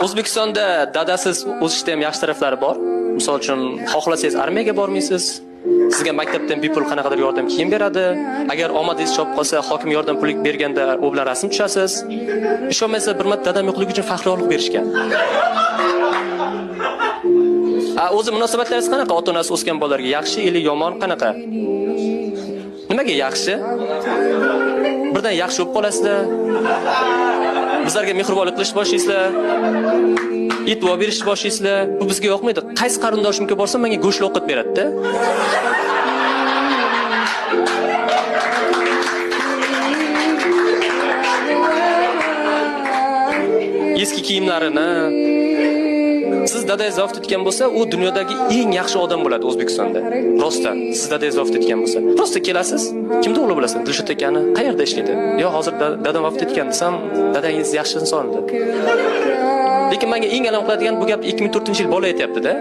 O'zbekistonda dadasiz o'sishda ham yaxshi taraflari bor. Misol uchun, xohlasangiz armiyaga bormaysiz. Sizga maktabdan bepul qanaqadir yordam kiyim beradi. Agar omadingiz chopib qolsa, hokim yordam puli berganda u bilan rasm tushasiz. Ishonmaysiz, bir marta dadam yo'qligi uchun faxriylik berishgan. O'zi munosabatlaringiz qanaqa? Ota-onasi o'sgan bolalarga yaxshi yoki yomon qanaqa? Nimaga yaxshi? Birdan yaxshi bo'lib qolasizlar. Bizlarga mehribonlik qilish boshlaysiz. E'tibor berishni boshlaysiz. Bu bizga yoqmaydi. Qaysi qarindoshimga borsam menga go'sht ovqat beradi-da. Eski kiyimlarini siz dadangiz vafot etgan bo'lsa, u dunyodagi eng yaxshi odam bo'ladi O'zbekistonda. Rostdan, siz dadangiz vafot etgan bo'lsa, rosta kelasiz. Kimni o'g'li bilasizmi? Dilshod akani qayerda ishlaydi? Yo, hozir dadam vafot etgan desam, dadangiz yaxshi inson edi. Lekin menga eng alam qiladigan bu gap 2004-yil bola aytayapti-da.